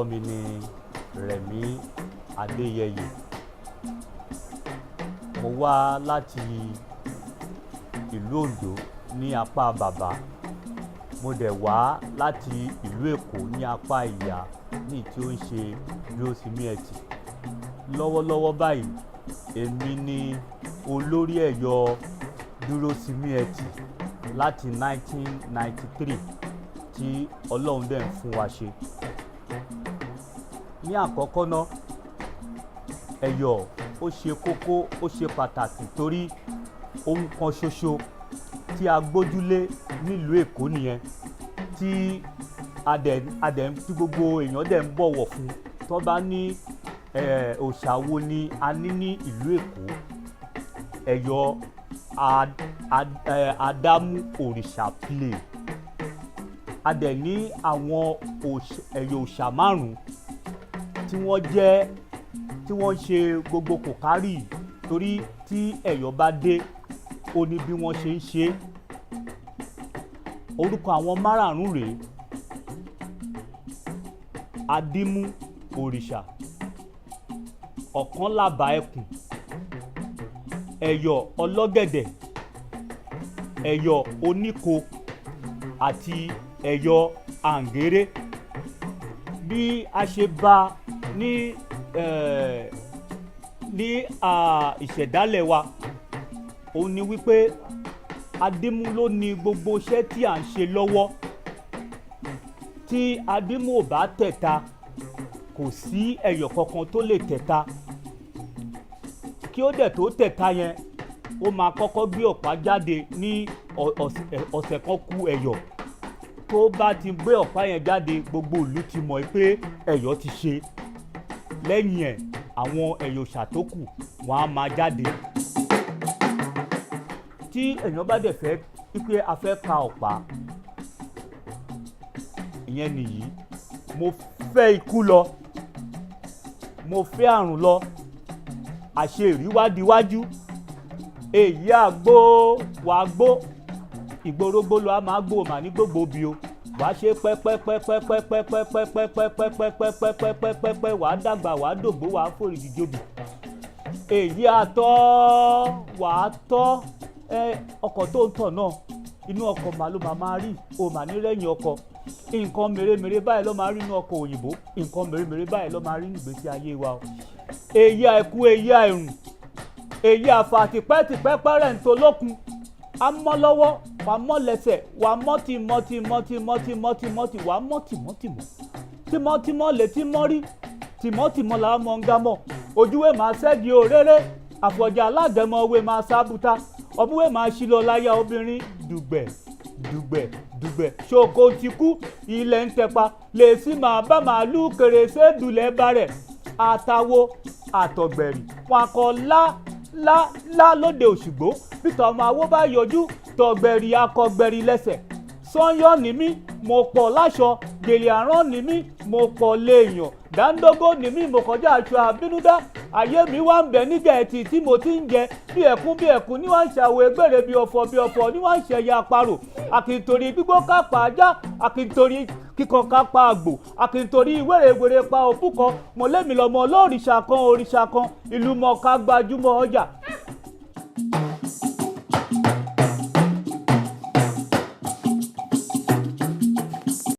mi ni Rẹ̀mí Adéyẹyè. Mo wá láti ìlú Oǹdó ní apá bàbá, mo dẹ̀ wá láti ìlú Èkó ní apá ìyá ní tí ó ń ṣe Dúróṣinmí-Ẹtì. Lọ́wọ́lọ́wọ́ báyìí èmi ni olórí ẹ̀yọ̀ Dúróṣinmí-Ẹtì láti 1993 tí Ọlọ́run dẹ̀ ń fún wa ṣe. Ní àkọ́kọ́ náà, ẹ̀yọ̀ ó ṣe kókó, ó ṣe pàtàkì torí ohun kan ṣoṣo tí a gbójúlé nílùú Èkó nìyẹn, tí tí gbogbo èèyàn dẹ̀ ń bọ̀wọ̀ fún. Tó bá ní òòṣà wo ni a ní ní ìlú Èkó, ẹ̀yọ̀ Adámú òrìṣà play. A dẹ̀ ní àwọn ẹ̀yọ̀ òòṣà márùn-ún tí wọ́n ṣe gbogbo kò kárì, torí tí ẹ̀yọ̀ bá dé ó ní bí wọ́n ṣe ń ṣe. Orúkọ àwọn márààrún rèé: Adímú òrìṣà, Ọ̀kánlàbà ẹkùn, ẹ̀yọ̀ ọlọ́gẹ̀dẹ̀, ẹ̀yọ̀ oníko àti ẹ̀yọ̀ àǹgéré. Bí a ṣe bá ní ìṣẹ̀dálẹ̀ wa, òun ni wípé Adímú ló ní gbogbo iṣẹ́ tí à ń ṣe lọ́wọ́. Tí Adímú ò bá tẹ̀ta, kò sí ẹ̀yọ̀ kankan tó lè tẹ̀ta. Kí ó dẹ̀ tó tẹ̀ta yẹn, ó máa kọ́kọ́ gbé ọ̀pá jáde ní ọ̀sẹ̀ kan kù ẹ̀yọ̀. Tó bá ti gbé ọ̀pá yẹn jáde, gbogbo ìlú ti mọ̀ pé ẹ̀yọ̀ ti ṣe. Lẹ́yìn ẹ̀, àwọn ẹ̀yọ̀ òòṣà tó kù wọ́n á máa jáde. Tí èèyàn bá dẹ̀ fẹ́ wípé a fẹ́ ka ọ̀pá, ìyẹn nìyí: mo fẹ́ ikú lọ, mo fẹ́ àrùn lọ, àṣẹ ìríwádìíwájú, èyí àgbo wàá gbó, ìgbórógbó lọ á máa gbó mà ní gbogbo bí o. Wàá ṣe pẹ́pẹ́pẹ́pẹ́pẹ́pẹ́pẹ́pẹ́pẹ́pẹ́pẹ́pẹ́pẹ́pẹ́, wàá dàgbà, wàá dògbó, wàá fòrìgì jòbì. Èyí àtọ́ wàá tọ́ ọkọ̀ tó ń tọ̀ náà, inú ọkọ̀ màlúù máa rí, o mà ní rẹ́yìn ọkọ̀. Nǹkan mèremère báyìí ló máa rí inú ọkọ̀ òyìnbó, nǹkan mèremère báyìí ló máa rí nígbésí ayé wa o. Èyí àìkú, èyí àìrùn, èyí àfà tìpẹ́tìpẹ́ pẹ́rẹ́ ń tolókun, a mọ́ lọ́wọ́, wà mọ́ lẹ́sẹ̀, wà mọ́ tìmọ́tìmọ́tìmọ́tìmọ́tì, wà mọ́ tìmọ́tìmọ́, tìmọ́tìmọ́ létí mọ́rí, tìmọ́tìmọ́ làá mọ́ ń gámọ́. Ojúwé máa ṣẹ́gi òréré, àfọ̀jà aládẹ̀mọ òwe máa sábúta, ọbúwé máa ṣí lọ láyà obìnrin. Dùgbẹ̀ dùgbẹ̀ dùgbẹ̀, ṣòkò ti kú, ilẹ̀ ń tẹpa, lè sí máa bá màálù kèrèsé dùlẹ̀ bá rẹ̀. Àtàwo àtọ̀gbẹ̀rì wọn kọ lá lóde Òṣùgbó, bí tọmọ àwo bá yọjú, tọ̀gbẹ̀rì akọgbẹ̀rì lẹ́sẹ̀. Sányọ́ ni mí, mo pọ̀ láṣọ, gèlè àrán ni mí, mo pọ̀ léèyàn, dáńdógó ni mí, mo kọjá aṣọ àbínúdá. Ayé mi wá ń bẹ nígbà ẹtì tí mo ti ń jẹ, bí ẹkún ní wọ́n ń ṣàwọ̀ ẹgbẹ́rẹ́ bí ọ̀fọ̀ ní wọ́n ń ṣẹ̀yà àparò. Àkìntorí gbígbó kápá ajá, àkìntorí kíkan kápá àgbò, àkìntorí wèrèwèrè pa òbúkọ. Mọ̀lẹ́mi lọ́mọ olóòrìṣà kan, òrìṣà kan, ìlú mọ̀ọ́ká gbajúmọ̀ ọjà.